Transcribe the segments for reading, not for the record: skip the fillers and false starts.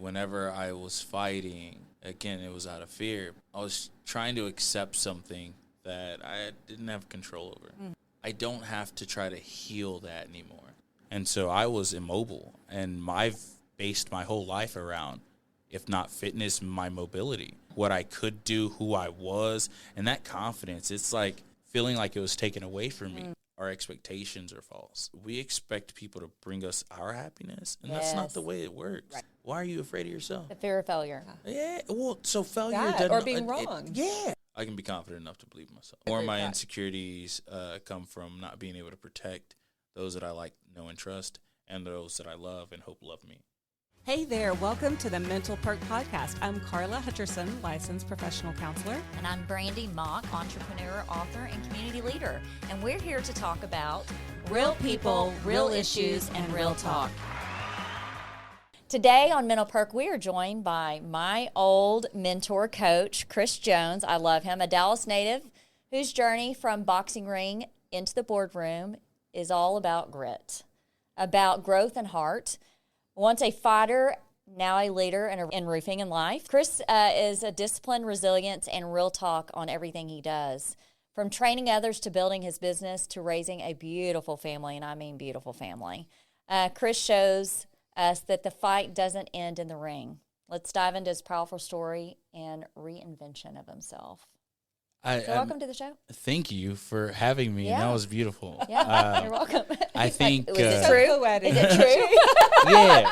whenever I was fighting, again, it was out of fear. I was trying to accept something that I didn't have control over. I don't have to try to heal that anymore. And so I was immobile, and I've based my whole life around, if not fitness, my mobility, what I could do, who I was, and that confidence. It's like feeling like it was taken away from me. Our expectations are false. We expect people to bring us our happiness, and that's not the way it works. Right. Why are you afraid of yourself? The fear of failure. Yeah, well, so failure that, or being wrong. Yeah. I can be confident enough to believe myself. More of my insecurities come from not being able to protect those that I like, know, and trust, and those that I love and hope love me. Hey there, welcome to the Mental Perk podcast. I'm Carla Hutcherson, licensed professional counselor. And I'm Brandy Mock, entrepreneur, author, and community leader. And we're here to talk about real people, real issues, and real talk. Today on Mental Perk, we are joined by my old mentor coach, Chris Jones. I love him, a Dallas native whose journey from boxing ring into the boardroom is all about grit, about growth and heart. Once a fighter, now a leader in roofing and life. Chris is a disciplined, resilience, and real talk on everything he does. From training others to building his business to raising a beautiful family, and I mean beautiful family. Chris shows us that the fight doesn't end in the ring. Let's dive into his powerful story and reinvention of himself. Welcome to the show. Thank you for having me. Yeah. That was beautiful. Yeah, you're welcome. I think... Is it true? Poetic. Is it true? Yeah.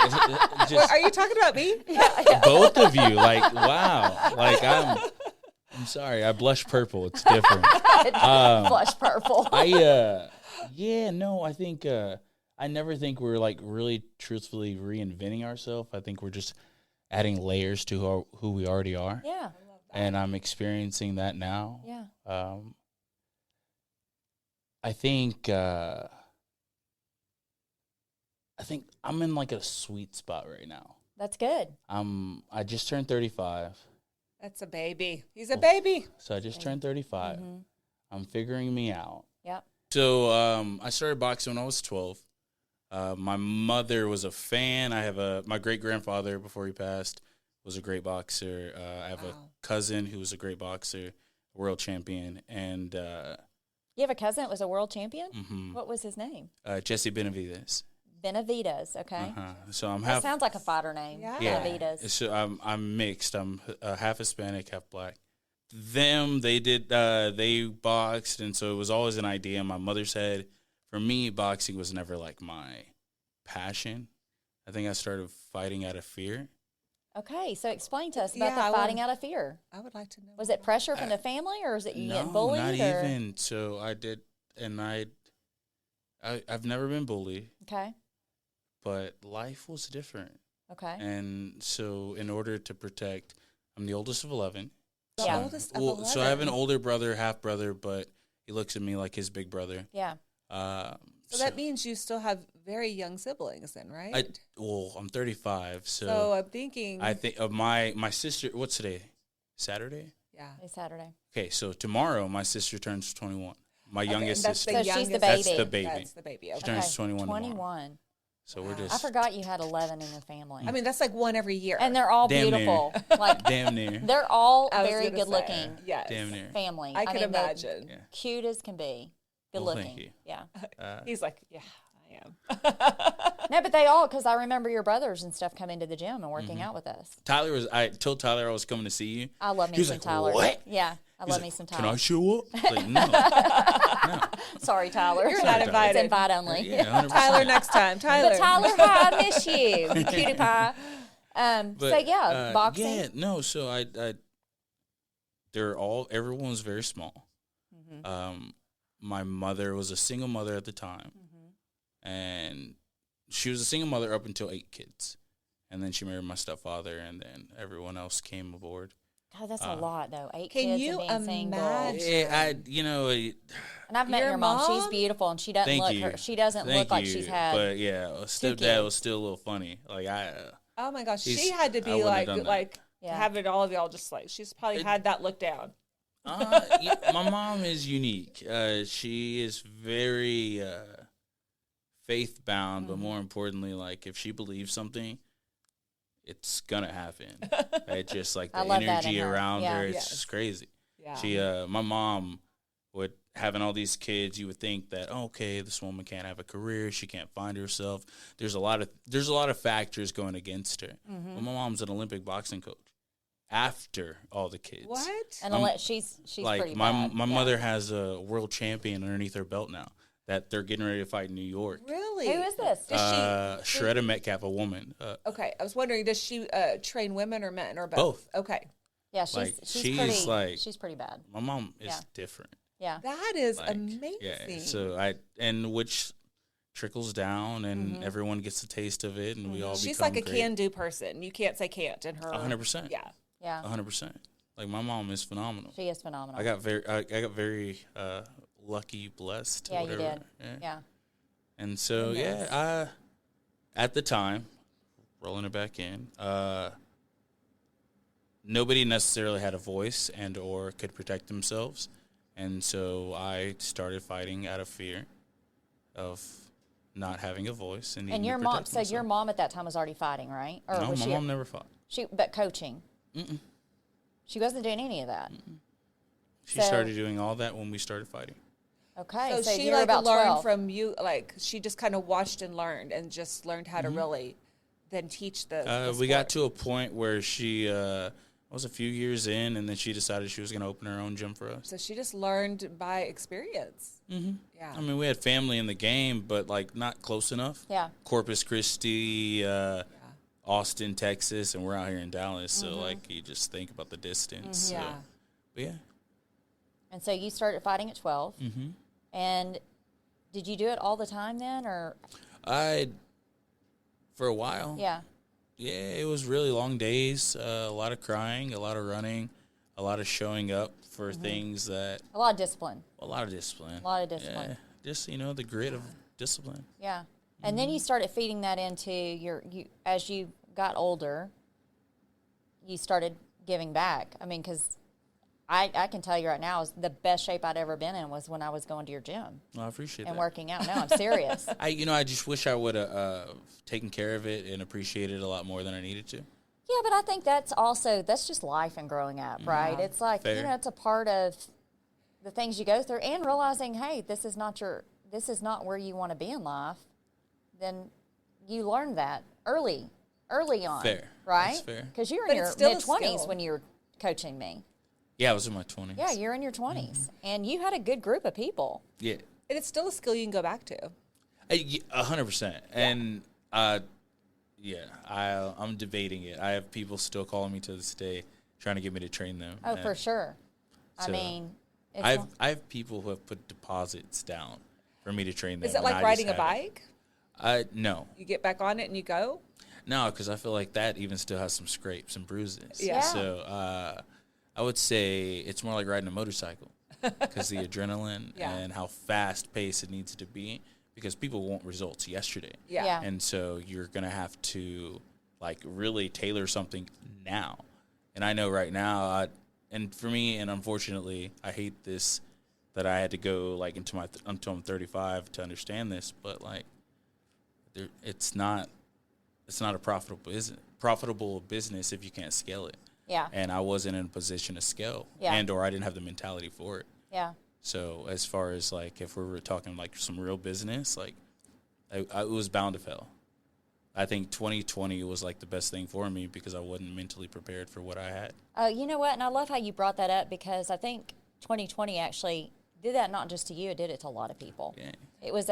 Wait, are you talking about me? Both of you. Like, wow. Like, I'm sorry. I blush purple. It's different. Blush purple. I think... I never think we're, like, really truthfully reinventing ourselves. I think we're just adding layers to who we already are. Yeah. And I'm experiencing that now. Yeah. I think I'm in like a sweet spot right now. That's good. I just turned 35. That's a baby. He's a baby. So I just turned 35. Mm-hmm. I'm figuring me out. Yep. So I started boxing when I was 12. My mother was a fan. I have my great-grandfather, before he passed, was a great boxer. I have a cousin who was a great boxer, world champion. And You have a cousin that was a world champion? Mm-hmm. What was his name? Jesse Benavidez. Benavidez, okay. So That sounds like a fighter name. Yeah. Benavidez. So I'm mixed. I'm half Hispanic, half black. They boxed, and so it was always an idea in my mother's head. For me, boxing was never like my passion. I think I started fighting out of fear. Okay, so explain to us about the fighting out of fear. I would like to know. Was it pressure from the family, or is it you getting bullied? Not or? even. So I did, and I've never been bullied. Okay. But life was different. Okay. And so in order to protect, I'm the oldest of 11. Yeah. Oldest of 11. So I have an older brother, half brother, but he looks at me like his big brother. Yeah. So that means you still have very young siblings then, right? I'm 35, So I'm thinking. I think of my sister. What's today? Saturday? Yeah. It's Saturday. Okay, so tomorrow my sister turns 21. My youngest that's sister. the she's the youngest. baby. That's the baby. That's the baby. She Okay. turns 21 tomorrow. 21. So we're I just forgot you had 11 in your family. I mean, that's like one every year. And they're all Damn beautiful. Like damn near. they're all I was very gonna good say, looking Yes. Damn near. family. I can mean, they're imagine. Yeah. Cute as can be. Good Well, looking. thank you. Yeah. He's like, yeah, I am. No, but they all, because I remember your brothers and stuff coming to the gym and working out with us. I told Tyler I was coming to see you. I love me He was some like, Tyler. "What?" Yeah, I He's love like, me some Can Tyler. I show up? Like, no. Sorry, Tyler. You're not invited. It's invite only. Yeah, 100%. Tyler next time. Tyler. But Tyler, hi, I miss you, cutie pie. But, So yeah, boxing. Yeah, no. So everyone's very small. Mm-hmm. My mother was a single mother at the time, and she was a single mother up until 8 kids, and then she married my stepfather, and then everyone else came aboard. God, that's a lot though. 8 Can kids you and being single. imagine? Yeah, And I've met Your your mom. She's mom? beautiful, and she doesn't Thank look you. her. She doesn't Thank look like you. she's had. But yeah, stepdad kids. was still a little funny. Like Oh my gosh, He's- she had to I be wouldn't have like, done that. like Yeah. having all of y'all just like, she's probably had that look down. my mom is unique. She is very faith bound, but more importantly, like if she believes something, it's gonna happen. It's just like the I love that energy in her. around Yeah. her. It's Yes. just crazy. Yeah. She, my mom would having all these kids. You would think that okay, this woman can't have a career. She can't find herself. There's a lot of factors going against her. But my mom's an Olympic boxing coach. After all the kids, What? And she's like pretty my bad. my Yeah. mother has a world champion underneath her belt now that they're getting ready to fight in New York. Really? Who is this? Does she? Shredda Metcalf, a woman. Okay, I was wondering, does she train women or men or both? Both. Okay, Yeah, she's Like, she's she's pretty like- she's pretty bad. My mom is Yeah. different. Yeah. that is Like, amazing. Yeah. So which trickles down, and everyone gets a taste of it, and we all She's become like a great. can-do person. You can't say can't in her. 100%. Yeah. Yeah. 100%. Like my mom is phenomenal. She is phenomenal. I got very lucky, blessed. Yeah, you whatever. did. Yeah. And so Goodness. at the time, rolling it back in, nobody necessarily had a voice and or could protect themselves, and so I started fighting out of fear of not having a voice and needing And your to mom, protect so your myself. mom at that time was already fighting, right? Or No, was my she? mom never fought. But coaching. She wasn't doing any of that. She So- started doing all that when we started fighting. Okay, So she you were like about learned 12. from you, like she just kind of watched and learned, and just learned how to really then teach the We got sport. to a point where she was a few years in, and then she decided she was going to open her own gym for us. So she just learned by experience. Mm-hmm. Yeah. I mean, we had family in the game, but like not close enough. Yeah. Corpus Christi, Austin, Texas, and we're out here in Dallas. So like, you just think about the distance. So, Yeah. but yeah. And so you started fighting at 12. Mm-hmm. And did you do it all the time then, or? For a while. Yeah. Yeah, it was really long days. A lot of crying, a lot of running, a lot of showing up for things that A lot of discipline. a lot of discipline. A lot of discipline. Yeah, just the grit of discipline. Yeah. And then you started feeding that into you as you got older, you started giving back. I mean, because I can tell you right now, is the best shape I'd ever been in was when I was going to your gym Well, I appreciate and that. working out. No, I'm serious. I just wish I would have taken care of it and appreciated it a lot more than I needed to. Yeah, but I think that's just life and growing up, right? It's like, Fair. it's a part of the things you go through, and realizing, hey, this is not where you want to be in life. Then you learn that early on. Fair. Right? That's fair. Because you're But in your it's still a mid-20s skill. when you were coaching me. Yeah, I was in my 20s. Yeah, you're in your 20s. And you had a good group of people. Yeah. And it's still a skill you can go back to. 100%. And I'm debating it. I have people still calling me to this day trying to get me to train them. Oh, And for sure. I so mean, it's I have people who have put deposits down for me to train them. Is it and like I riding a just haven't. bike? No. You get back on it and you go? No, because I feel like that even still has some scrapes and bruises. Yeah. So I would say it's more like riding a motorcycle because the adrenaline Yeah. and how fast paced it needs to be, because people want results yesterday. Yeah. And so you're going to have to like really tailor something now. And I know right now, and for me, and unfortunately, I hate this, that I had to go like until I'm 35 to understand this, but like it's not a profitable business if you can't scale it. Yeah. And I wasn't in a position to scale, Yeah. and or I didn't have the mentality for it. Yeah. So as far as like if we were talking like some real business, like I was bound to fail. I think 2020 was like the best thing for me because I wasn't mentally prepared for what I had. Oh, you know what? And I love how you brought that up, because I think 2020 actually did that not just to you, it did it to a lot of people. Yeah. It was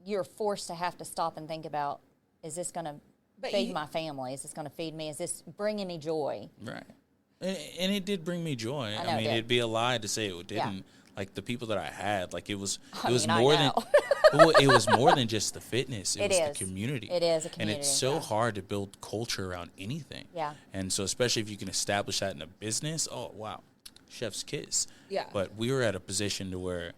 you're forced to have to stop and think about, is this going to But feed you- my family? Is this going to feed me? Is this bringing me joy? Right. And it did bring me joy. I know I it mean, did. it'd be a lie to say it didn't. Yeah. Like the people that I had, like it was I mean, I more than know. well, it was more than just the fitness. It was is. the community. It is a And it's community, so yeah. hard to build culture around anything. Yeah. And so especially if you can establish that in a business, oh wow, chef's kiss. Yeah. But we were at a position to where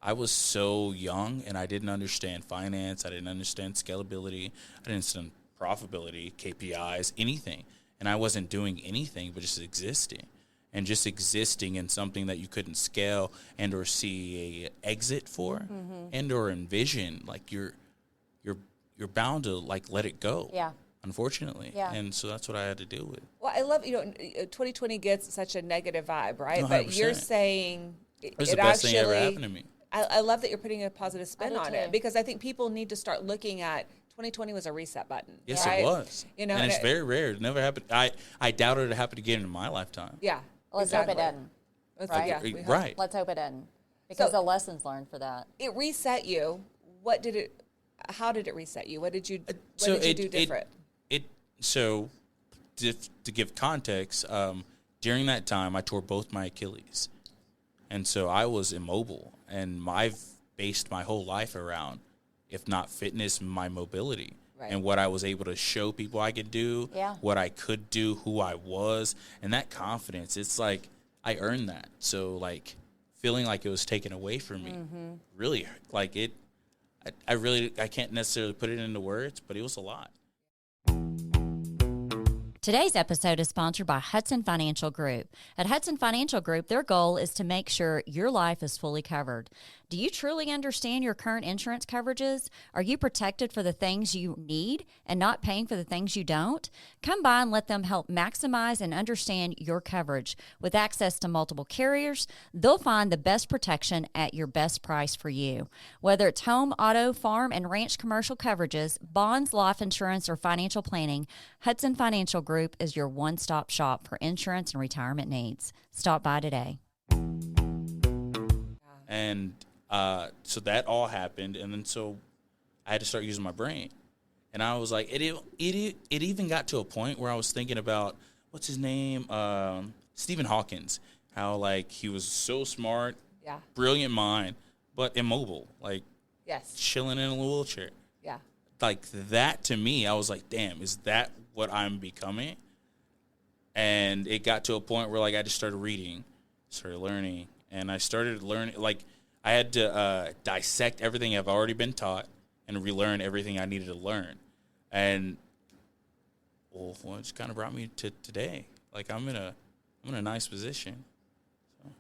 I was so young and I didn't understand finance. I didn't understand scalability. I didn't understand profitability, KPIs, anything. And I wasn't doing anything but just existing. And just existing in something that you couldn't scale and or see a exit for and or envision, like you're bound to like let it go. Yeah. unfortunately. Yeah. And so that's what I had to deal with. Well, I love, 2020 gets such a negative vibe, right? No, But you're 100%. saying It was the best thing ever happened to me. I love that you're putting a positive spin do on too. it, because I think people need to start looking at 2020 was a reset button. Yes, right? it was. You know, and it's very rare. It never happened. I doubted it happened again in my lifetime. Yeah. Let's hope it doesn't. Right? Yeah, we hope. Right. Let's hope it doesn't. Because So- the lessons learned for that. It reset you. How did it reset you? What did you do different? So to give context, during that time I tore both my Achilles, and so I was immobile, and I've based my whole life around, if not fitness, my mobility. Right. And what I was able to show people I could do, Yeah. what I could do, who I was, and that confidence, it's like I earned that. So like feeling like it was taken away from me, really, like it, I can't necessarily put it into words, but it was a lot. Today's episode is sponsored by Hudson Financial Group. At Hudson Financial Group, their goal is to make sure your life is fully covered. Do you truly understand your current insurance coverages? Are you protected for the things you need and not paying for the things you don't? Come by and let them help maximize and understand your coverage. With access to multiple carriers, they'll find the best protection at your best price for you. Whether it's home, auto, farm, and ranch commercial coverages, bonds, life insurance, or financial planning, Hudson Financial Group is your one-stop shop for insurance and retirement needs. Stop by today. And so that all happened, and then so I had to start using my brain. And I was like, it even got to a point where I was thinking about, what's his name? Stephen Hawkins. How, like, he was so smart, Yeah. brilliant mind, but immobile, like Yes. chilling in a wheelchair. Yeah. Like that to me, I was like, damn, is that what I'm becoming? And it got to a point where like I just started reading, started learning, and I started learning, like I had to dissect everything I've already been taught and relearn everything I needed to learn. And well, it just kind of brought me to today. Like I'm in a nice position.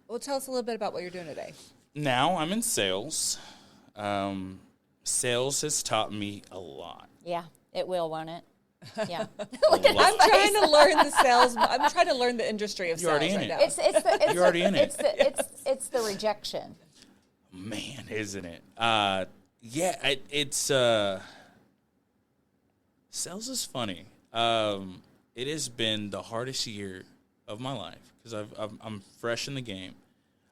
Well, tell us a little bit about what you're doing today. Now I'm in sales. Sales has taught me a lot. Yeah, it will, won't it? Yeah. Look at I'm trying to learn the sales. I'm trying to learn the industry of You're sales already in right it. now. You're already in it. It's the rejection. Man, isn't it? It's sales is funny. It has been the hardest year of my life because I'm fresh in the game.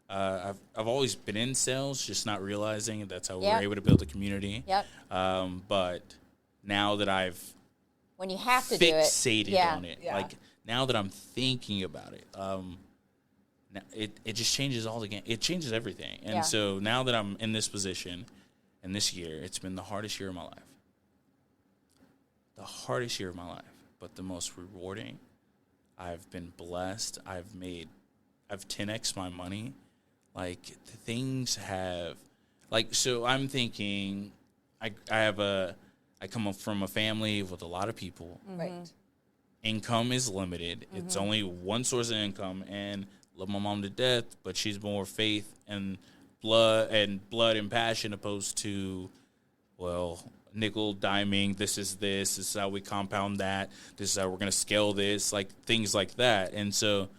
I've always been in sales, just not realizing that's how Yep. we're able to build a community. Yep. But now that I've When you have to do it. fixated Yeah. on it, Yeah. like now that I'm thinking about it, now it just changes all the game. It changes everything. And Yeah. so now that I'm in this position, and this year, it's been the hardest year of my life. The hardest year of my life, but the most rewarding. I've been blessed. I've 10x my money. Like the things have, like, so I'm thinking, I come up from a family with a lot of people. Right. Income is limited. It's only one source of income, and love my mom to death, but she's more faith and blood and passion opposed to, well, nickel diming. This is how we compound that. This is how we're gonna scale this, like things like that. And so,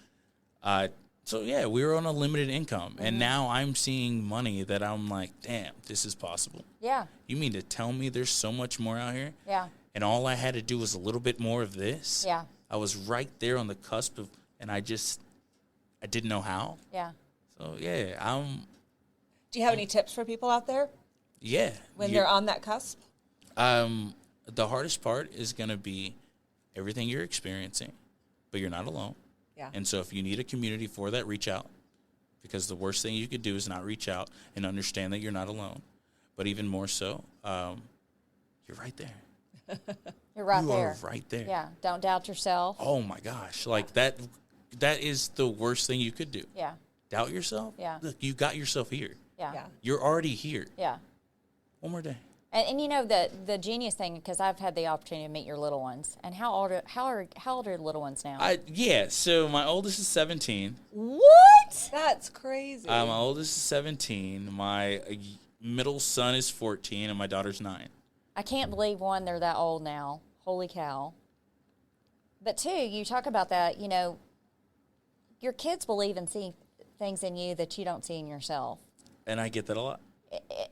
yeah, we were on a limited income, and now I'm seeing money that I'm like, damn, this is possible. Yeah. You mean to tell me there's so much more out here? Yeah. And all I had to do was a little bit more of this? Yeah. I was right there on the cusp of, and I didn't know how. Yeah. So, yeah, Do you have any tips for people out there yeah. when they're on that cusp? The hardest part is going to be everything you're experiencing, but you're not alone. Yeah. And so if you need a community for that, reach out, because the worst thing you could do is not reach out and understand that you're not alone. But even more so, you're right there. You're right you there. are right there. Yeah. Don't doubt yourself. Oh my gosh. Like that is the worst thing you could do. Yeah. Doubt yourself? Yeah. Look, you got yourself here. Yeah. Yeah. You're already here. Yeah. One more day. And you know the genius thing, because I've had the opportunity to meet your little ones. And how old are your little ones now? So my oldest is 17. What? That's crazy. My oldest is 17. My middle son is 14, and my daughter's 9. I can't believe they're that old now. Holy cow. But two, you talk about that, you know, your kids will even see things in you that you don't see in yourself. And I get that a lot.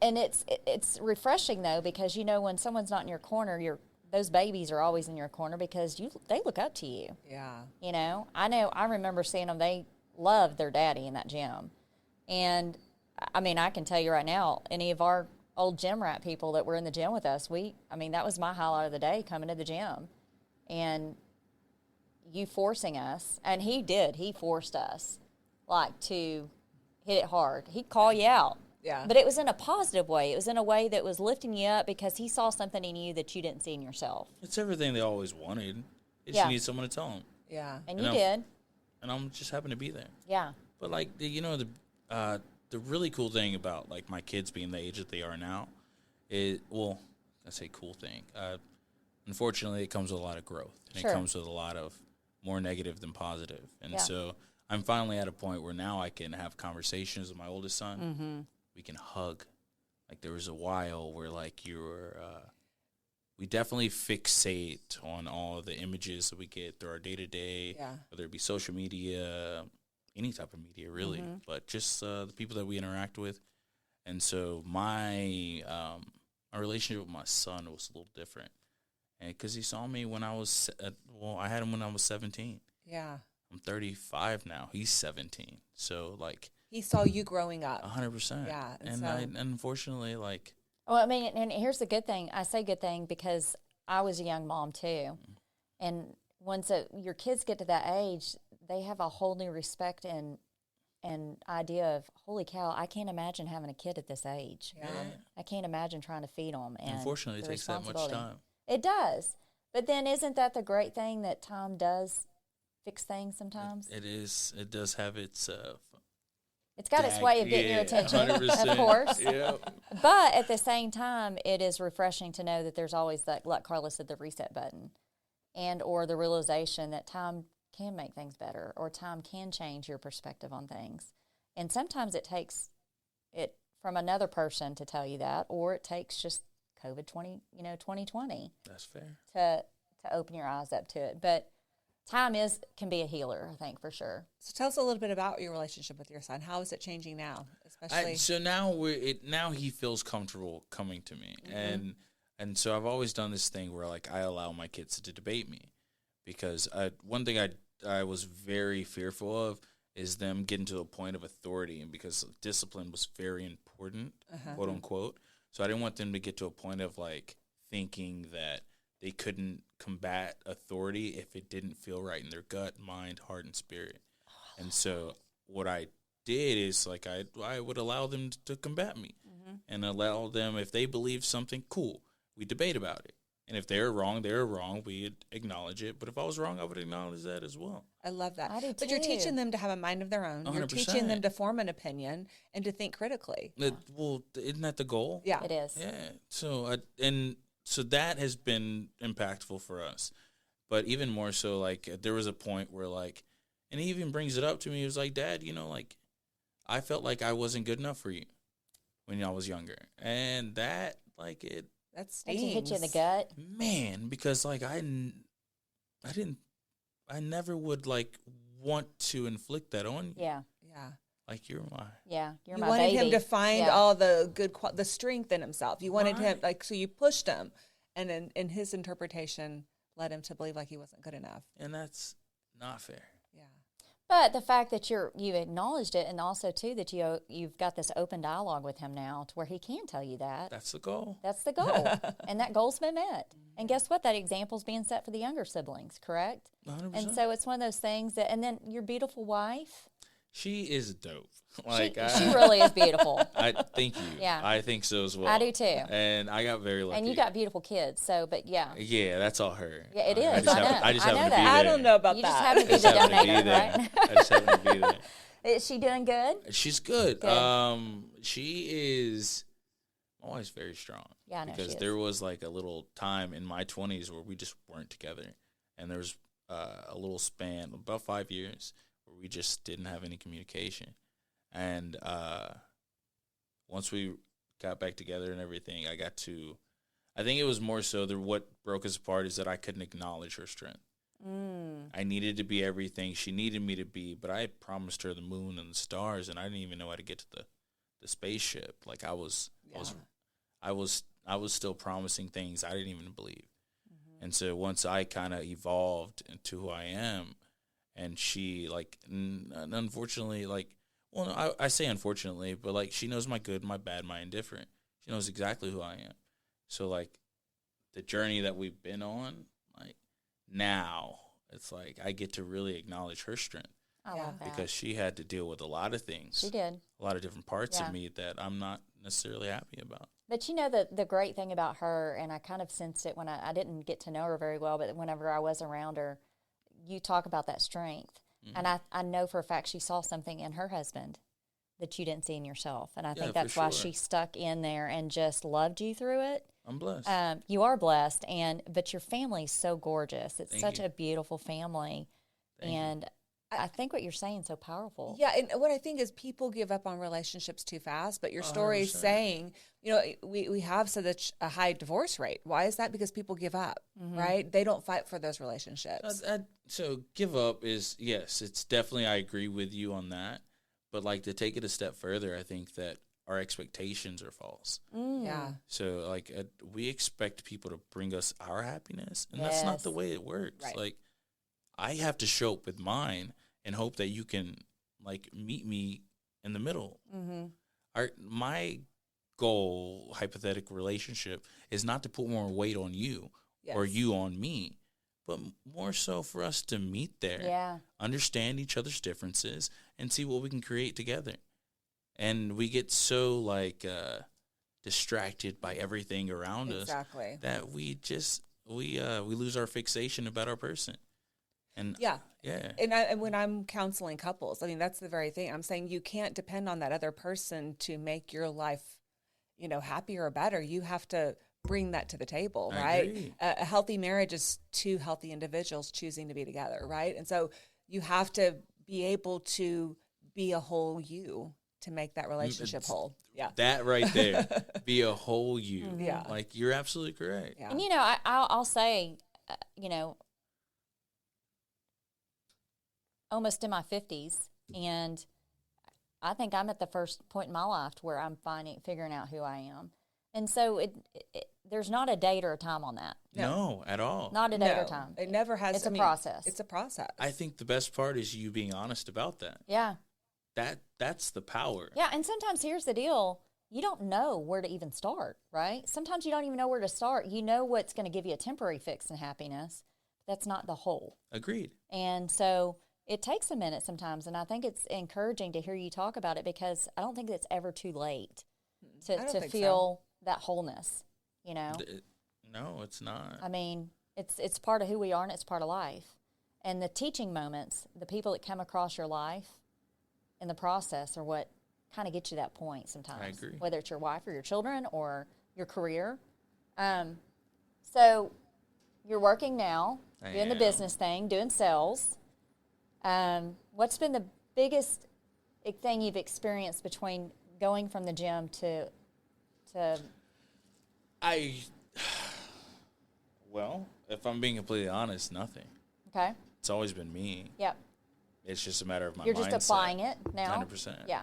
And it's refreshing though, because you know when someone's not in your corner, those babies are always in your corner because they look up to you. Yeah. You know I remember seeing them. They loved their daddy in that gym, and I mean I can tell you right now, any of our old gym rat people that were in the gym with us, that was my highlight of the day, coming to the gym, and you forcing us, and he forced us like to hit it hard. He'd call you out. Yeah. But it was in a positive way. It was in a way that was lifting you up because he saw something in you that you didn't see in yourself. It's everything they always wanted. They just need someone to tell them. Yeah. And you did. And I'm just happen to be there. Yeah. But like the really cool thing about like my kids being the age that they are now is, well, I say cool thing. Unfortunately, it comes with a lot of growth. And Sure. It comes with a lot of more negative than positive. And so I'm finally at a point where now I can have conversations with my oldest son. Mm-hmm. We can hug. Like there was a while where like we definitely fixate on all the images that we get through our day-to-day, whether it be social media, any type of media really, but just the people that we interact with. And so my relationship with my son was a little different. And because he saw me when I was, I had him when I was 17. Yeah. I'm 35 now. He's 17. So like, he saw you growing up. 100%. Yeah. And unfortunately, like. Well, I mean, and here's the good thing. I say good thing because I was a young mom too. And once your kids get to that age, they have a whole new respect and idea of, holy cow, I can't imagine having a kid at this age. Yeah. I can't imagine trying to feed them. And unfortunately, it takes that much time. It does. But then isn't that the great thing that time does fix things sometimes? It is. It does have its it's got its way of getting your attention, 100%. of course. Yeah. But at the same time, it is refreshing to know that there's always that, like Carla said, the reset button, and or the realization that time can make things better, or time can change your perspective on things. And sometimes it takes it from another person to tell you that, or it takes just COVID 2020. That's fair. To open your eyes up to it. But time can be a healer, I think, for sure. So tell us a little bit about your relationship with your son. How is it changing now, especially? So now he feels comfortable coming to me, and so I've always done this thing where like I allow my kids to debate me, because one thing I was very fearful of is them getting to a point of authority, and because discipline was very important, quote unquote. So I didn't want them to get to a point of like thinking that they couldn't combat authority if it didn't feel right in their gut, mind, heart, and spirit. And so what I did is like I would allow them to combat me and allow them, if they believe something, cool, we debate about it. And if they're wrong, we'd acknowledge it. But if I was wrong, I would acknowledge that as well. I love that. I do But you're too. teaching them to have a mind of their own. 100%. You're teaching them to form an opinion and to think critically. Well, isn't that the goal? Yeah. It is. Yeah. So that has been impactful for us. But even more so, like, there was a point where, like, and he even brings it up to me. He was like, Dad, like, I felt like I wasn't good enough for you when I was younger. And that, like, it. That stings. Makes you hit you in the gut. Man, because, like, I never would, like, want to inflict that on you. Yeah. Yeah. Like, you're my. Yeah. You're You my wanted baby. him to find Yeah. all the good, the strength in himself. You wanted him, Right. so you pushed him. And in his interpretation, led him to believe like he wasn't good enough. And that's not fair. Yeah. But the fact that you acknowledged it, and also too that you've got this open dialogue with him now, to where he can tell you that. That's the goal. That's the goal, and that goal's been met. And guess what? That example's being set for the younger siblings, correct? 100%. And so it's one of those things that, and then your beautiful wife. She is dope. Like She really is beautiful. I thank you. Yeah. I think so as well. I do too. And I got very lucky. And you got beautiful kids. So, but yeah, Yeah, that's all her. Yeah, it I is. just I happen- know. I just I know happen to be that. I there. don't know about you that. just happen to be I the just happen to be donator, there. right? I just happen to be there. Is she doing good? She's good. Good. She is. My wife's very strong. Yeah, I know she Because is. there was like a little time in my 20s where we just weren't together, and there was a little span, about 5 years, where we just didn't have any communication. And once we got back together and everything, I think it was more so that what broke us apart is that I couldn't acknowledge her strength. I needed to be everything she needed me to be, but I promised her the moon and the stars, and I didn't even know how to get to the spaceship. Like I was still promising things I didn't even believe. And so once I kind of evolved into who I am, and she, like, unfortunately, like, well, no, I say unfortunately, but, like, she knows my good, my bad, my indifferent. She knows exactly who I am. So, like, the journey that we've been on, like, now it's like I get to really acknowledge her strength. I love that. Because she had to deal with a lot of things. She did. A lot of different parts of me that I'm not necessarily happy about. But you know, the great thing about her, and I kind of sensed it when I didn't get to know her very well, but whenever I was around her, you talk about that strength. And I know for a fact she saw something in her husband that you didn't see in yourself. And I think that's why she stuck in there and just loved you through it. I'm blessed. You are blessed, but your family's so gorgeous. It's Thank such you. a beautiful family. Thank and I think what you're saying is so powerful. Yeah, and what I think is people give up on relationships too fast, but your story is 100%. saying, you know, we have such a high divorce rate. Why is that? Because people give up, right? They don't fight for those relationships. So give up is, yes, it's definitely, I agree with you on that. But, like, to take it a step further, I think that our expectations are false. Yeah. So, like, we expect people to bring us our happiness, and that's not the way it works. Right. Like, I have to show up with mine and hope that you can, like, meet me in the middle. My goal, hypothetical relationship, is not to put more weight on you or you on me, but more so for us to meet there, understand each other's differences, and see what we can create together. And we get so, like, distracted by everything around us that we just we lose our fixation about our person. And and when I'm counseling couples, I mean, that's the very thing. I'm saying you can't depend on that other person to make your life, you know, happier or better. You have to bring that to the table, right? A healthy marriage is two healthy individuals choosing to be together, right? And so you have to be able to be a whole you to make that relationship whole. Yeah. That right there, be a whole you. Yeah. Like, you're absolutely correct. Yeah. And, you know, I'll say, you know, almost in my 50s, and I think I'm at the first point in my life where I'm figuring out who I am. And so there's not a date or a time on that. No, at all. Not a date or time. It never has. It's a process. It's a process. I think the best part is you being honest about that. Yeah. That's the power. Yeah, and sometimes here's the deal. You don't know where to even start, right? Sometimes you don't even know where to start. You know what's going to give you a temporary fix and happiness. That's not the whole. Agreed. And so it takes a minute sometimes, and I think it's encouraging to hear you talk about it because I don't think it's ever too late to feel that wholeness, you know? No, it's not. I mean, it's part of who we are, and it's part of life. And the teaching moments, the people that come across your life in the process are what kind of get you that point sometimes. I agree. Whether it's your wife or your children or your career. So you're working now, doing the business thing, doing sales. What's been the biggest thing you've experienced between going from the gym to well, if I'm being completely honest, nothing. Okay. It's always been me. Yep. It's just a matter of my mindset. You're just applying it now? 100%. Yeah.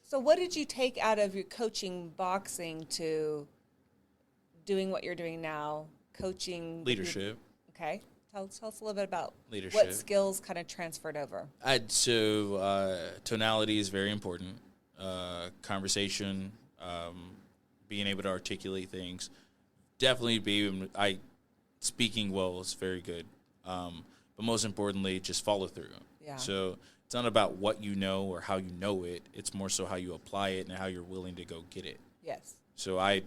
So what did you take out of your coaching boxing to doing what you're doing now, coaching? Leadership. Okay. Tell us a little bit about Leadership. what skills kind of transferred over. Tonality is very important. Conversation, being able to articulate things. Definitely speaking well is very good. But most importantly, just follow through. Yeah. So it's not about what you know or how you know it. It's more so how you apply it and how you're willing to go get it. Yes. So I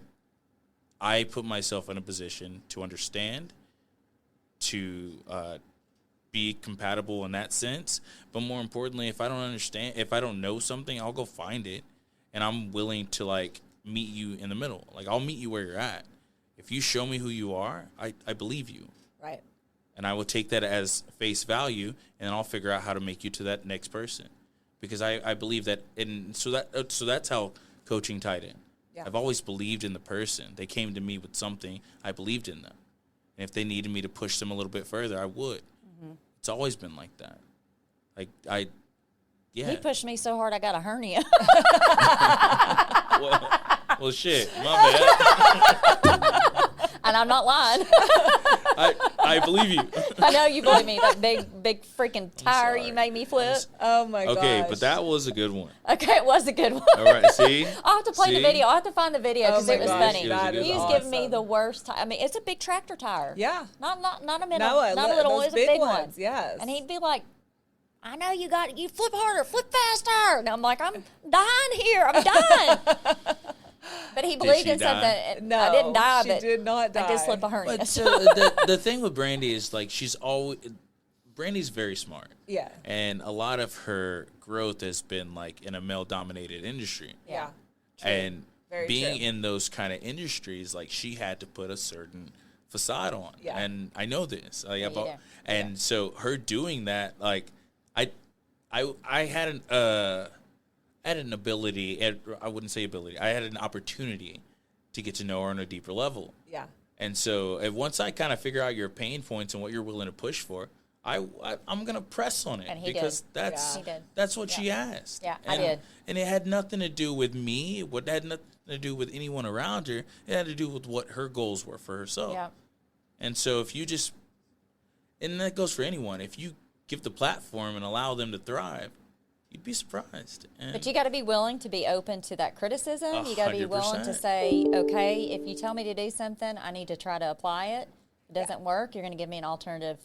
put myself in a position to understand, to be compatible in that sense. But more importantly, if I don't know something, I'll go find it, and I'm willing to, like, meet you in the middle. Like, I'll meet you where you're at. If you show me who you are, I believe you. Right. And I will take that as face value, and I'll figure out how to make you to that next person. Because I believe that, so that's how coaching tied in. Yeah. I've always believed in the person. They came to me with something. I believed in them. And if they needed me to push them a little bit further, I would. It's always been like that. Like yeah. He pushed me so hard I got a hernia. well, shit, my bad. And I'm not lying. I believe you. I know you believe me. That big freaking tire you made me flip. Oh my god. Okay, but that was a good one. Okay, it was a good one. All right, see? I'll have to play the video. I'll have to find the video because Oh it was my funny. gosh, that is He was giving me the worst time. I mean, it's a big tractor tire. Yeah. Not a middle, No, not a little one. those It's a big ones, one. yes. And he'd be like, I know you got it. You flip harder, flip faster. And I'm like, I'm dying here. I'm dying. But he believed she in die? something. No, I didn't die, she but did not die. I did slip a hernia. But so the thing with Brandy is like Brandy's very smart. Yeah. And a lot of her growth has been like in a male dominated industry. Yeah. True. And Very being true. in those kind of industries, like she had to put a certain facade on. Yeah. And I know this. Like, you do. and so her doing that, like I had an ability, I wouldn't say ability, I had an opportunity to get to know her on a deeper level. Yeah. And so once I kind of figure out your pain points and what you're willing to push for, I'm gonna press on it And he because did. that's He did. that's what she asked. Yeah, I and, did. And it had nothing to do with me. It had nothing to do with anyone around her. It had to do with what her goals were for herself. Yeah. And so if you just, and that goes for anyone, if you give the platform and allow them to thrive, you'd be surprised. And But you got to be willing to be open to that criticism. You got to be willing to 100%. say, okay, if you tell me to do something, I need to try to apply it. If it doesn't work, you're going to give me an alternative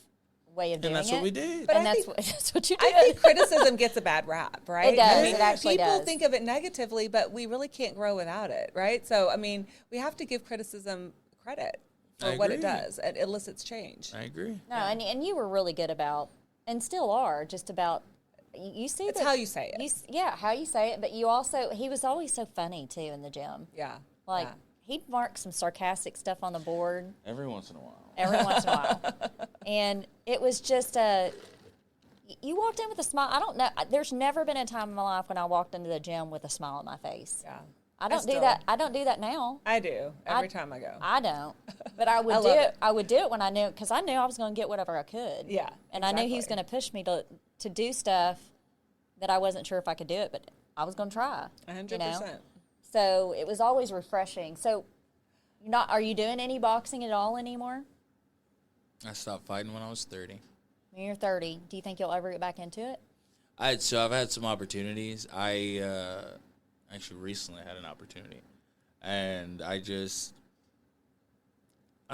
way of doing it. and that's what we did. But And I that's think- that's what you I did. think criticism gets a bad rap, right? It does. I mean, It actually people does. think of it negatively, but we really can't grow without it, right? So, I mean, we have to give criticism credit for I what it agree. does. It elicits change. I agree. No, and you were really good about, and still are, just about, you see It's that- how you say it. yeah, how you say it. But you also, he was always so funny, too, in the gym. Yeah. Like, yeah. he'd mark some sarcastic stuff on the board Every once in a while. every once in a while. And it was just you walked in with a smile. I don't know. There's never been a time in my life when I walked into the gym with a smile on my face. Yeah. I don't do still- that. I don't do that now. I do every time I go. I don't. But I would I do love it. it. I would do it when I knew, because I knew I was going to get whatever I could. Yeah, And I knew he was exactly. going to push me to do stuff that I wasn't sure if I could do it, but I was going to try. 100%. You know? So it was always refreshing. So are you doing any boxing at all anymore? I stopped fighting when I was 30. When you're 30, do you think you'll ever get back into it? So I've had some opportunities. I actually recently had an opportunity, and I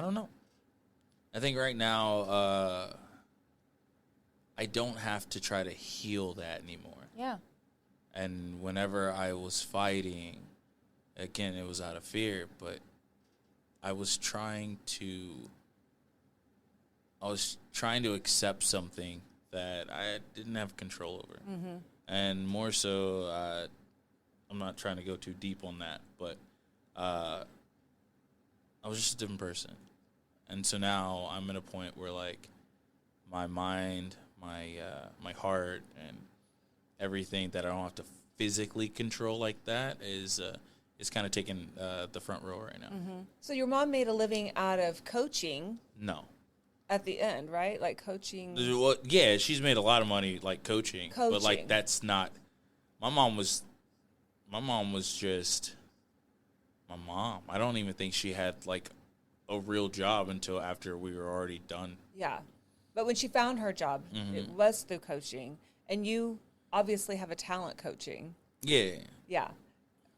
don't know. I think right now I don't have to try to heal that anymore. Yeah. And whenever I was fighting, again, it was out of fear, but I was trying to accept something that I didn't have control over. Mm-hmm. And more so, I'm not trying to go too deep on that, but I was just a different person. And so now I'm at a point where, like, my mind, my heart, and everything that I don't have to physically control like that is kind of taking the front row right now. Mm-hmm. So your mom made a living out of coaching No. at the end, right? Like coaching. Well, yeah, she's made a lot of money, like coaching. But, Coaching. like, that's not... My mom was just my mom. I don't even think she had, like, a real job until after we were already done. Yeah. But when she found her job, it was through coaching. And you obviously have a talent coaching. Yeah. Yeah.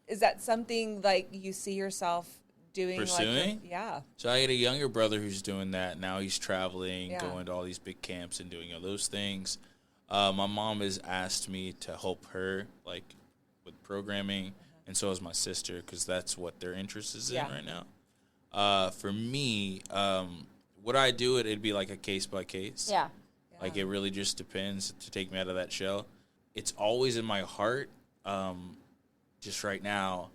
Is that something, like, you see yourself doing? Pursuing? Like, yeah. So I had a younger brother who's doing that. Now he's traveling, Yeah. going to all these big camps and doing all those things. My mom has asked me to help her, like, with programming, and so has my sister, because that's what their interest is Yeah. in right now. For me, would I do it? It'd be like a case by case. Yeah. Like, it really just depends to take me out of that shell. It's always in my heart. Just right now,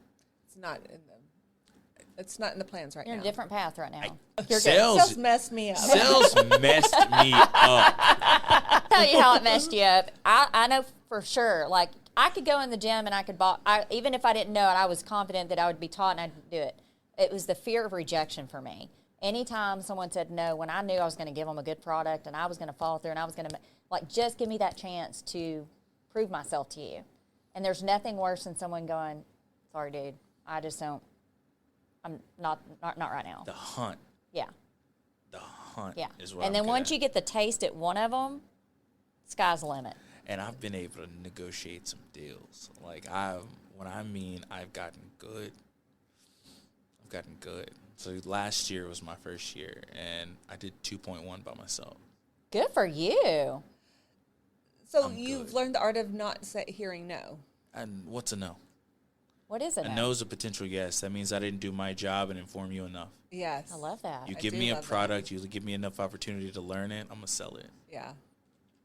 It's not in the plans right You're now. in a different path right now. sales Sales messed me up. sales messed me up. I'll tell you how it messed you up. I know for sure. Like, I could go in the gym and I could box. Even if I didn't know it, I was confident that I would be taught and I'd do it. It was the fear of rejection for me. anytime someone said no, when I knew I was going to give them a good product and I was going to follow through and I was going to, like, just give me that chance to prove myself to you. And there's nothing worse than someone going, sorry, dude, I just don't, I'm not right now. The hunt. Yeah. The hunt Yeah. is what And then I'm good once at. you get the taste at one of them, sky's the limit. And I've been able to negotiate some deals. Like, when I mean I've gotten good. So last year was my first year, and I did 2.1 by myself. Good for you. So I'm you've good. learned the art of not hearing no. And what's a no? What is it? A no is a potential yes. That means I didn't do my job and inform you enough. Yes. I love that. You I give do me a love that. product, you give me enough opportunity to learn it, I'm gonna sell it. Yeah.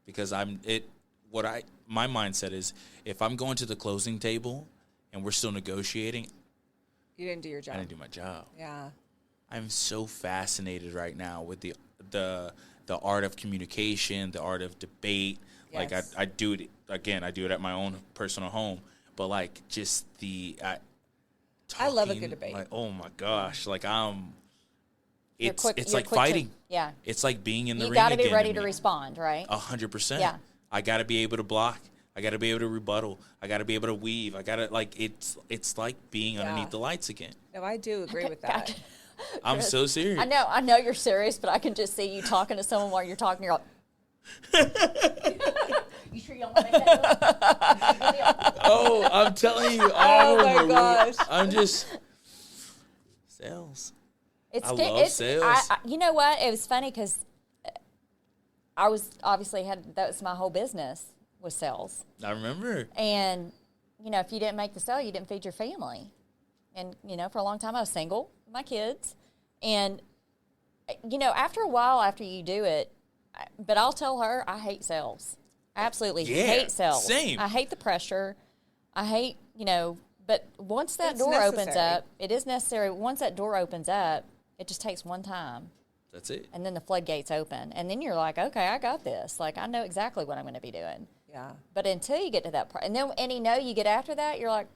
Because my mindset is, if I'm going to the closing table and we're still negotiating, You didn't do your job. I didn't do my job. Yeah. I'm so fascinated right now with the art of communication, the art of debate. Yes. Like I do it again. I do it at my own personal home, but like just I love a talking, good debate. Like, oh my gosh, like You're it's quick- it's you're like quick to- fighting. yeah. It's like being in the You ring. got to be again ready to me. respond, right? 100%. Yeah. I got to be able to block. I got to be able to rebuttal. I got to be able to weave. I got to it's like being Yeah. underneath the lights again. No, I do agree with that. I'm so serious. I know you're serious, but I can just see you talking to someone while you're talking. You're like, you sure you don't want to make that? Oh, I'm telling you. Oh my Maria, gosh. I'm just sales. I love sales. You know what? It was funny because I was obviously that was my whole business was sales. I remember. And, if you didn't make the sale, you didn't feed your family. And, for a long time I was single with my kids. And, after a while, after you do it, but I'll tell her I hate sales. I absolutely hate sales. Same. I hate the pressure. I hate, but once that It's door opens necessary. up, it is necessary. Once that door opens up, it just takes one time. That's it. And then the floodgates open. And then you're like, okay, I got this. Like, I know exactly what I'm going to be doing. Yeah. But until you get to that part, and then any no you get after that, you're like,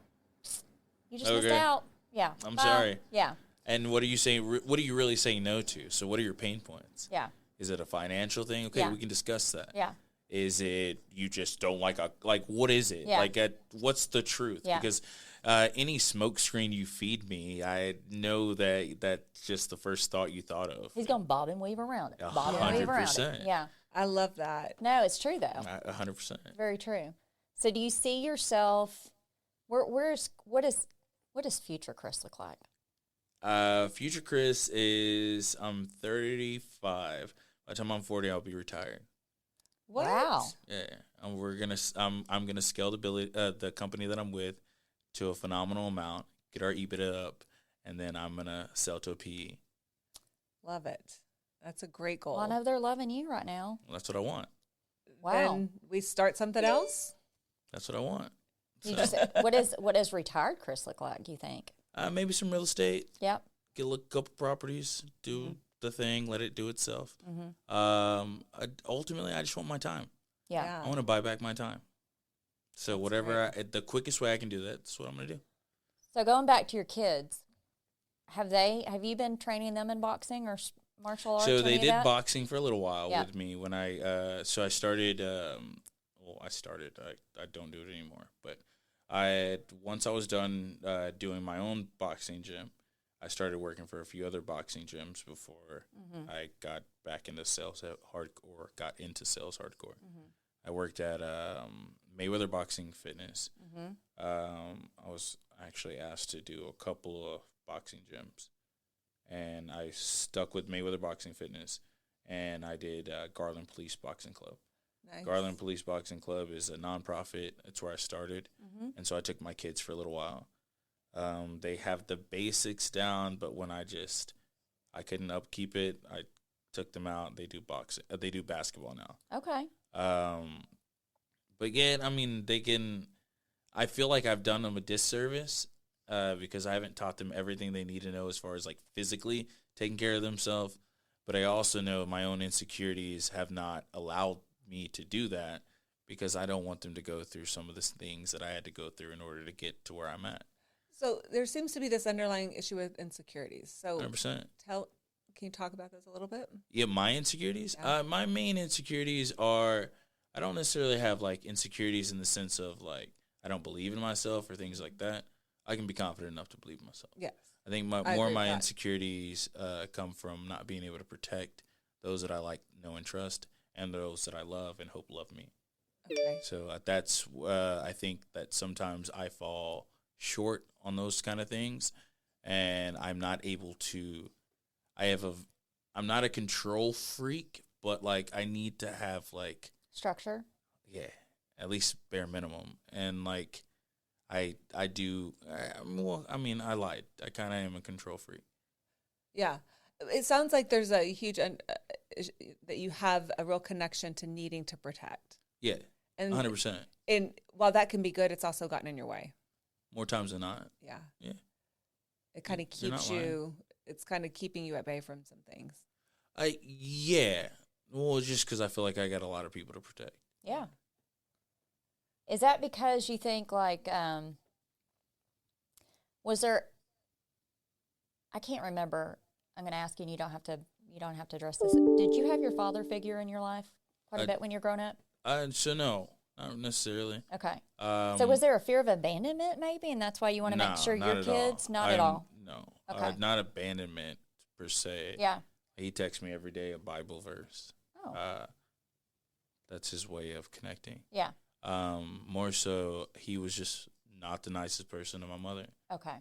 you just missed Okay. out. Yeah. I'm Bye. sorry. Yeah. And what are you saying? What are you really saying no to? So what are your pain points? Yeah. Is it a financial thing? Okay, Yeah. we can discuss that. Yeah. Is it you just don't like what is it? Yeah. What's the truth? Yeah. Because any smoke screen you feed me, I know that's just the first thought you thought of. He's going to bob and weave around it. Bob and weave around it. 100%. Yeah. I love that. No, it's true, though. 100%. Very true. So do you see yourself, what does future Chris look like? Future Chris is I'm 35. By the time I'm 40, I'll be retired. What? Wow. Yeah, and I'm gonna scale the company that I'm with to a phenomenal amount, get our EBITDA up, and then I'm gonna sell to a PE. Love it. That's a great goal. Well, I know they're loving you right now. That's what I want. Wow. Then we start something else? That's what I want. You So, just, what does retired Chris look like, do you think? maybe some real estate. Yep. Get a couple properties. Do the thing. Let it do itself. Ultimately, I just want my time. Yeah. I want to buy back my time. So the quickest way I can do that, that's what I'm gonna do. So going back to your kids, have you been training them in boxing or martial arts? So or they any of did that? boxing for a little while Yeah. with me when I started. I don't do it anymore. But once I was done doing my own boxing gym, I started working for a few other boxing gyms before I got back into sales hardcore. Got into sales hardcore. I worked at Mayweather Boxing Fitness. I was actually asked to do a couple of boxing gyms, and I stuck with Mayweather Boxing Fitness, and I did Garland Police Boxing Club. Nice. Garland Police Boxing Club is a nonprofit. It's where I started, and so I took my kids for a little while. They have the basics down, but when I couldn't upkeep it, I took them out. They do boxing. They do basketball now. Okay. But yeah, I mean, I feel like I've done them a disservice because I haven't taught them everything they need to know as far as like physically taking care of themselves. But I also know my own insecurities have not allowed me to do that because I don't want them to go through some of the things that I had to go through in order to get to where I'm at. So there seems to be this underlying issue with insecurities. So 100%. Can you talk about those a little bit? Yeah, my insecurities. Yeah. My main insecurities are I don't necessarily have like insecurities in the sense of like I don't believe in myself or things like that. I can be confident enough to believe in myself. Yes. I think I more agree of my with that. insecurities come from not being able to protect those that I like, know, and trust, and those that I love and hope love me. Okay. So that's I think that sometimes I fall short on those kind of things, and I'm not able to. I'm not a control freak, but like I need to have like Structure. yeah, at least bare minimum, and like I do. Well, I mean, I lied. I kind of am a control freak. Yeah. It sounds like there's a huge that you have a real connection to needing to protect. Yeah, And 100%. and while that can be good, it's also gotten in your way. More times than not. Yeah. Yeah. It kind of You're not keeps lying. you. It's kind of keeping you at bay from some things. Yeah. Well, just because I feel like I got a lot of people to protect. Yeah. Is that because you think like was there? I can't remember. I'm going to ask you, and you don't have to address this. Did you have your father figure in your life quite a bit when you're growing up? So no, not necessarily. Okay. So So was there a fear of abandonment maybe, and that's why you want to make sure your kids? Not at all. No. Okay. Not abandonment per se. Yeah. He texts me every day a Bible verse. Oh. That's his way of connecting. Yeah. More so, he was just not the nicest person to my mother, Okay.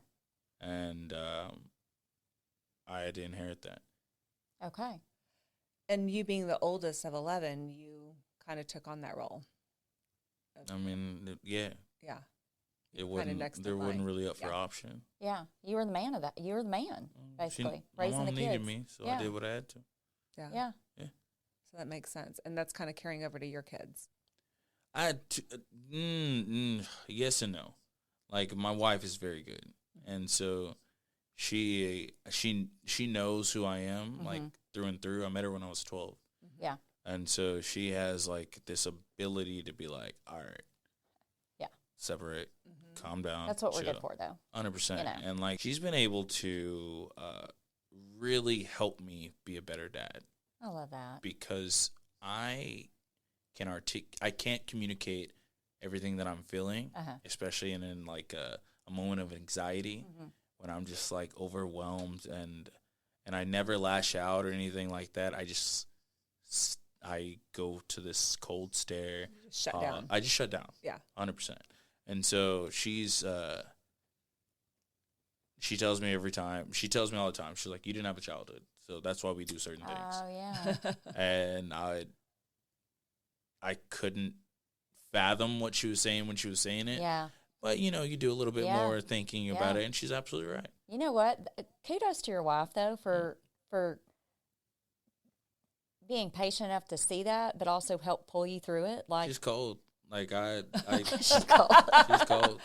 and I had to inherit that. Okay. And you being the oldest of 11, you kind of took on that role. I mean, yeah, Yeah. it Kinda wasn't. next in There wasn't line. really up for Yeah. option. Yeah. You were the man of that. You were the man, basically, My raising mom the needed kids. me, so Yeah. I did what I had to. Yeah. Yeah. So that makes sense. And that's kind of carrying over to your kids. I had to, yes and no. Like my wife is very good, and so she knows who I am like through and through. I met her when I was 12, Yeah. and so she has like this ability to be like, all right, Yeah. separate, calm down. That's what we're chill. good for, though. 100%. You know. And like she's been able to really help me be a better dad I love that. because I can't communicate everything that I'm feeling, especially in like a moment of anxiety when I'm just like overwhelmed and I never lash out or anything like that. I go to this cold stare. Shut down. I just shut down. Yeah. 100%. And so she tells me every time. She tells me all the time. She's like, "You didn't have a childhood, so that's why we do certain things." Oh, yeah. And I couldn't fathom what she was saying when she was saying it. Yeah. But you do a little bit Yeah. more thinking about Yeah. it, and she's absolutely right. You know what? Kudos to your wife, though, for being patient enough to see that, but also help pull you through it. Like She's cold. Like she's cold. she's cold.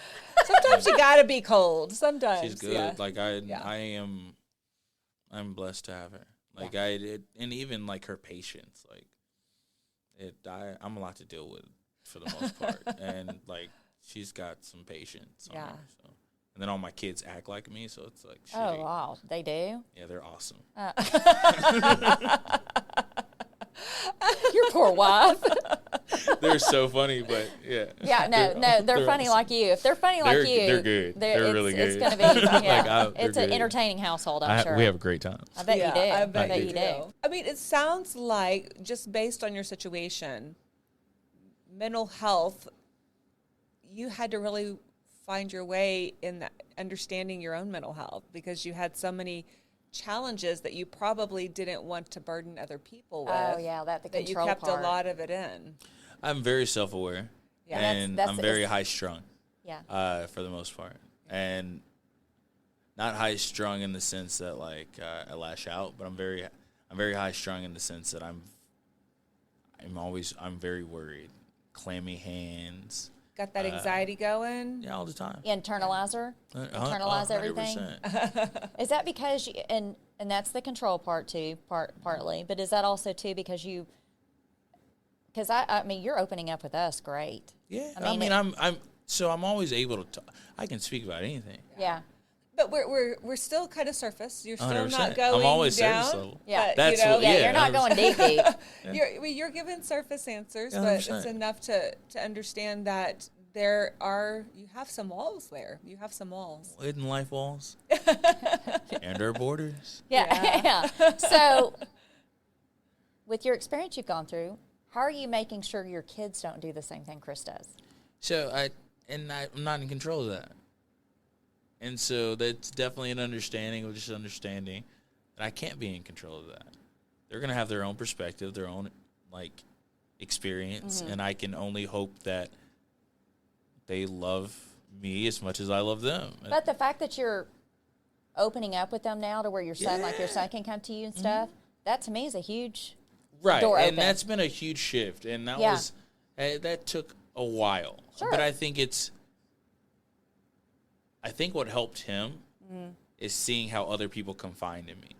Sometimes you got to be cold. Sometimes. She's good. Yeah. Like I'm blessed to have her. Like and even like her patience. Like I'm a lot to deal with for the most part, and like she's got some patience. On Yeah. her, so. And then all my kids act like me, so it's like Oh, shitty. wow. They do? Yeah, they're awesome. Your poor wife. They're so funny, but yeah. Yeah, they're funny awesome. like you. If they're funny like you, They're good. They're really It's good. going to be, yeah. They're It's an good. entertaining household, I'm sure. We have a great time. I bet you do. I bet you do. I mean, it sounds like, just based on your situation, mental health, you had to really find your way in understanding your own mental health because you had so many challenges that you probably didn't want to burden other people with. Oh, yeah, the that you control kept part. a lot of it in. I'm very self-aware, Yeah. and That's- I'm very high-strung. Yeah. For the most part, and not high-strung in the sense that like I lash out, but I'm very high-strung in the sense that I'm very worried, clammy hands. Got that anxiety going? Yeah, all the time. Internalizer? Internalize everything? 100%. Is that because you, and that's the control part too, partly, but is that also too because I mean, you're opening up with us, great. Yeah, I mean, I'm always able to talk. I can speak about anything. Yeah. But we're still kind of surface. You're still 100%. not going I'm always down. surface level. Yeah. But, That's you know, what- Yeah, yeah, you're not 100%. going deep, deep. you're giving surface answers, Yeah, but it's 100%. enough to understand that you have some walls there. You have some walls. Hidden life walls and our borders. Yeah. Yeah. So, with your experience you've gone through, how are you making sure your kids don't do the same thing Chris does? So I'm not in control of that. And so that's definitely an understanding of just understanding that I can't be in control of that. They're going to have their own perspective, their own experience, and I can only hope that they love me as much as I love them. But the fact that you're opening up with them now to where your son, like your son can come to you and stuff, that to me is a huge right, door and open. that's been a huge shift, and that Yeah. was that took a while. Sure. But I think what helped him is seeing how other people confide in me.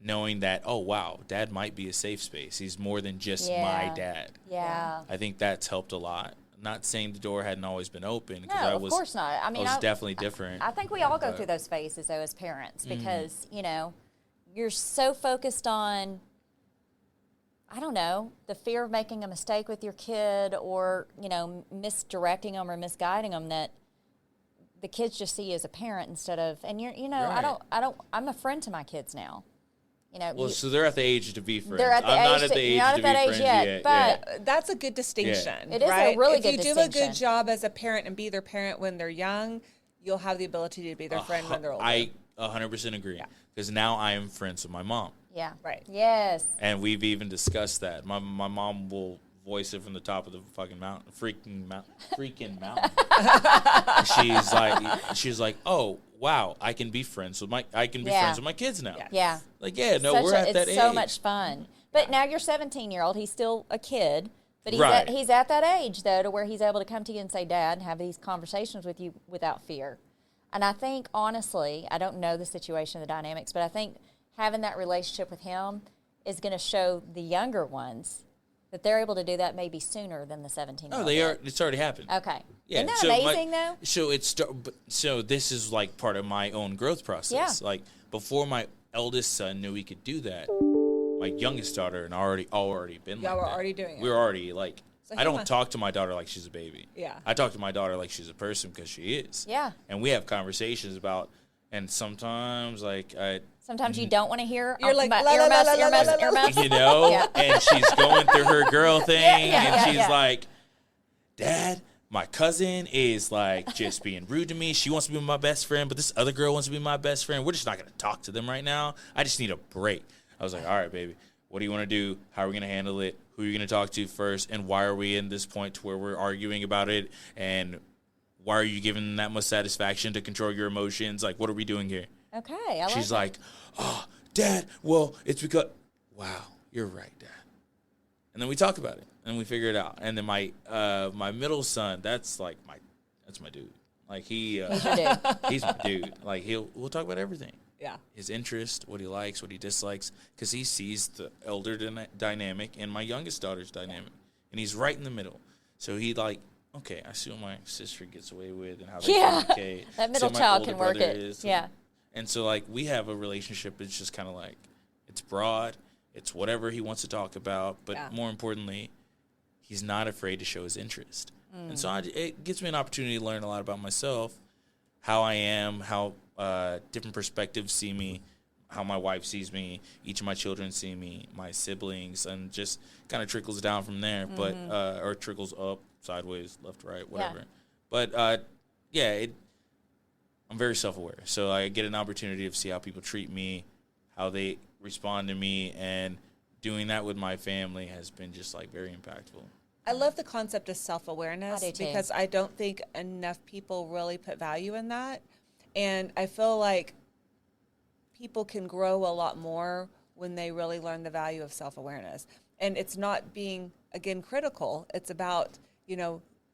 Knowing that, oh, wow, Dad might be a safe space. He's more than just my dad. Yeah. I think that's helped a lot. Not saying the door hadn't always been open. No, I of was, course not. I mean, I was definitely different. I think we all go through those phases, though, as parents, because, you know, you're so focused on, I don't know, the fear of making a mistake with your kid or, you know, misdirecting them or misguiding them that the kids just see you as a parent instead of, and Right. I'm a friend to my kids now. You know, Well, so they're at the age to be friends. they're at the I'm age not at to- the age you're not to at that be age friends yet, yet. but- That's a good distinction. It is a right? really if good you do a distinction. good job as a parent and be their parent when they're young, you'll have the ability to be their friend when they're older. I 100% agree. Because now I am friends with my mom. yeah. Right. Yes. And we've even discussed that. My mom will voice it from the top of the fucking mountain, freaking mountain. she's like, oh wow, I can be friends with my kids now. Yeah. Like we're at that age. It's so much fun. But now your 17-year-old, he's still a kid, but Right. he's at that age though to where he's able to come to you and say, "Dad," and have these conversations with you without fear. And I think honestly, I don't know the situation, the dynamics, but I think having that relationship with him is going to show the younger ones that they're able to do that maybe sooner than the 17-year-old. Oh, they are. It's already happened. Okay. Yeah, Isn't that so amazing though? So this is like part of my own growth process. Yeah. Like before my eldest son knew he could do that, my youngest daughter and already been Y'all like were that. already doing it. We were already like. So I don't talk to my daughter like she's a baby. Yeah. I talk to my daughter like she's a person because she is. Yeah. And we have conversations about, and sometimes Sometimes you don't want to hear You're like, about la, la, la, la, la, la, la, la. earmuffs. you know, Yeah. and she's going through her girl thing, and she's yeah. like, Dad, my cousin is like just being rude to me. She wants to be my best friend, but this other girl wants to be my best friend. We're just not going to talk to them right now. I just need a break. I was like, all right, baby, what do you want to do? How are we going to handle it? Who are you going to talk to first? And why are we in this point to where we're arguing about it? And why are you giving that much satisfaction to control your emotions? Like, what are we doing here? Okay. She's like, oh, Dad, well, it's because, wow, you're right, Dad. And then we talk about it, and we figure it out. And then my middle son, that's my dude. Like, he's your dude. He's my dude. Like, we'll talk about everything. Yeah. His interest, what he likes, what he dislikes, because he sees the elder dynamic and my youngest daughter's dynamic. And he's right in the middle. So he okay, I see what my sister gets away with and how they communicate. That middle See what my child older can work brother it. is. Yeah. And so, we have a relationship. It's just kind of it's broad. It's whatever he wants to talk about. But more importantly, he's not afraid to show his interest. And so it gives me an opportunity to learn a lot about myself, how I am, how different perspectives see me, how my wife sees me, each of my children see me, my siblings, and just kind of trickles down from there. But or trickles up, sideways, left, right, whatever. But I'm very self-aware, so I get an opportunity to see how people treat me, how they respond to me, and doing that with my family has been just very impactful. I love the concept of self-awareness I do too. because I don't think enough people really put value in that. And I feel like people can grow a lot more when they really learn the value of self-awareness. And it's not being, again, critical. It's about,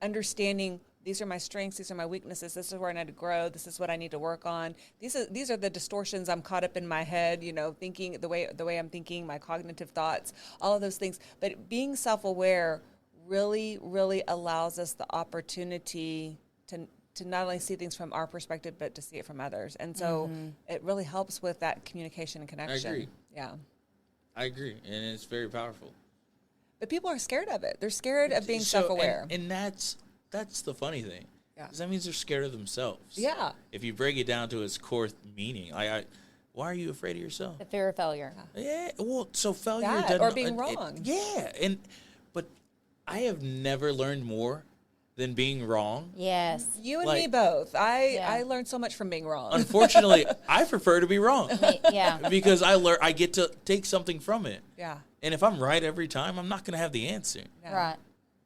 understanding these are my strengths, these are my weaknesses, this is where I need to grow, this is what I need to work on. These are the distortions I'm caught up in my head, thinking the way I'm thinking, my cognitive thoughts, all of those things. But being self-aware really, really allows us the opportunity to not only see things from our perspective, but to see it from others. And so it really helps with that communication and connection. I agree. Yeah. I agree. And it's very powerful. But people are scared of it. They're scared of being self-aware. And that's the funny thing. Yeah. Because that means they're scared of themselves. Yeah. If you break it down to its core meaning, why are you afraid of yourself? The fear of failure. Yeah. Well, so failure That, or being wrong. But I have never learned more than being wrong. Yes. You and me both. I Yeah. learned so much from being wrong. Unfortunately, I prefer to be wrong. Yeah. Because I get to take something from it. Yeah. And if I'm right every time, I'm not going to have the answer. Yeah. Right.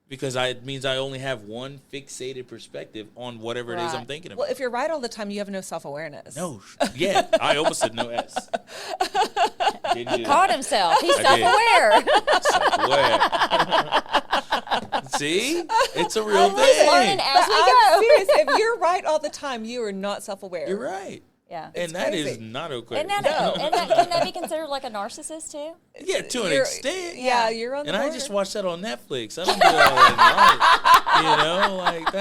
Because it means I only have one fixated perspective on whatever it is I'm thinking about. Well, if you're right all the time, you have no self-awareness. No. Yeah. I almost said no S. He caught himself. He's self-aware. Self-aware. See? It's a real We're thing. learning as we I'm go. serious. If you're right all the time, you are not self-aware. You're right. Yeah. And that is crazy. not okay. And can that be considered like a narcissist too? Yeah, to an extent. Yeah, you're on the And I border. just watched that on Netflix. I don't do all that. Like,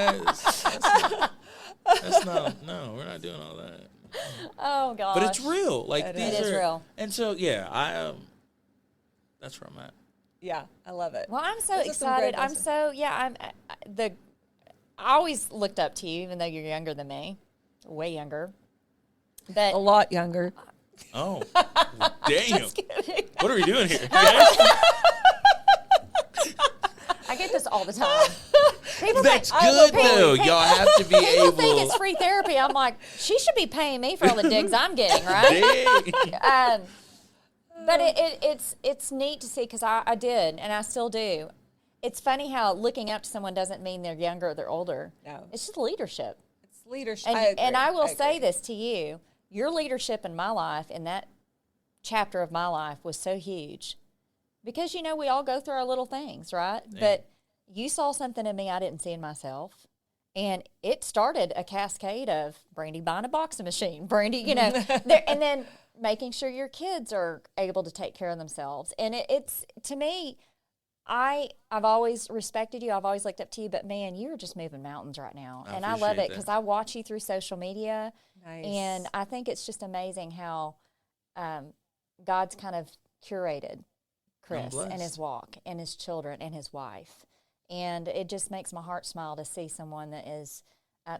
that's not, no, we're not doing all that. Oh gosh. But it's real. Like, It these is are, real. And so, yeah, that's where I'm at. Yeah, I love it. Well, I'm so Those are some great excited. I always looked up to you, even though you're younger than me, way younger. But A lot younger. Oh, damn. What are we doing here? I get this all the time. People That's think, good, though. Y'all have to be people able. think it's free therapy. I'm like, she should be paying me for all the digs I'm getting, right? Dang. But it's neat to see because I did and I still do. It's funny how looking up to someone doesn't mean they're younger or they're older. No. It's just leadership. It's leadership. And I will agree. say this to you. Your leadership in my life, in that chapter of my life, was so huge. Because, we all go through our little things, right? Yeah. But you saw something in me I didn't see in myself. And it started a cascade of Brandy buying a boxing machine, Brandy, and then making sure your kids are able to take care of themselves. And it's, to me, I've always respected you. I've always looked up to you. But, man, you're just moving mountains right now. And I love it because I watch you through social media. Nice. And I think it's just amazing how God's kind of curated Chris and his walk and his children and his wife. And it just makes my heart smile to see someone that is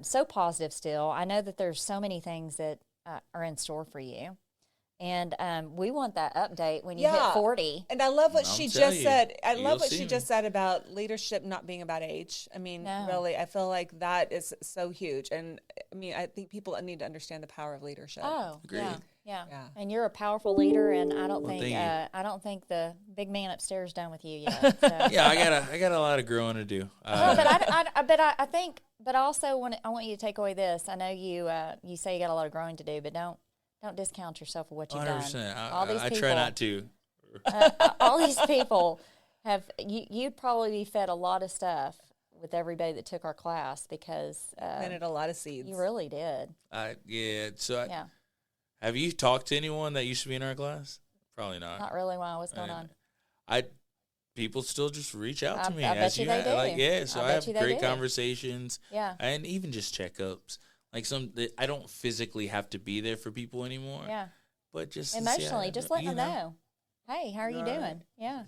so positive still. I know that there's so many things that are in store for you. And we want that update when you hit 40. And I love what she just said. I love what she see just said about leadership not being about age. I mean, No. really, I feel like that is so huge. And I mean, I think people need to understand the power of leadership. Oh, Agreed. yeah. Yeah. And you're a powerful leader, and I don't Well, think thank you. I don't think the big man upstairs is done with you yet. So. Yeah, I got a lot of growing to do. Well, I think, but I also I want you to take away this. I know you say you got a lot of growing to do, but don't discount yourself for what you've 100%. done. All these I people, try not to. all these people have you'd probably be fed a lot of stuff with everybody that took our class because Planted a lot of seeds. you really did. Yeah, Have you talked to anyone that used to be in our class? Probably not. not really. Why? What's going on? People still just reach out to me. I bet you they do. So I I bet have you they great do. conversations. Yeah. And even just checkups. Like I don't physically have to be there for people anymore. Yeah. But just to see how Emotionally, they're just doing, let them know. Hey, how are you All doing? right. Yeah.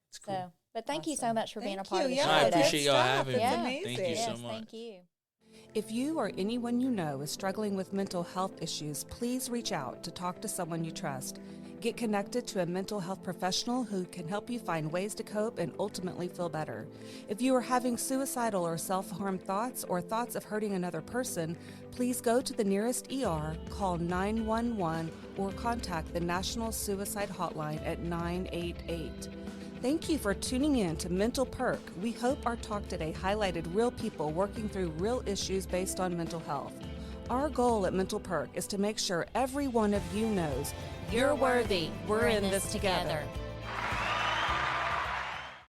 It's cool. So, but thank you so Awesome. much for being a Thank part of the you. show. Yeah, I today. appreciate y'all Stop. having It's me. amazing. Thank you so Yes, much. thank you. If you or anyone you know is struggling with mental health issues, please reach out to talk to someone you trust. Get connected to a mental health professional who can help you find ways to cope and ultimately feel better. If you are having suicidal or self-harm thoughts or thoughts of hurting another person, please go to the nearest ER, call 911, or contact the National Suicide Hotline at 988. Thank you for tuning in to Mental Perk. We hope our talk today highlighted real people working through real issues based on mental health. Our goal at Mental Perk is to make sure every one of you knows you're worthy. We're in this together.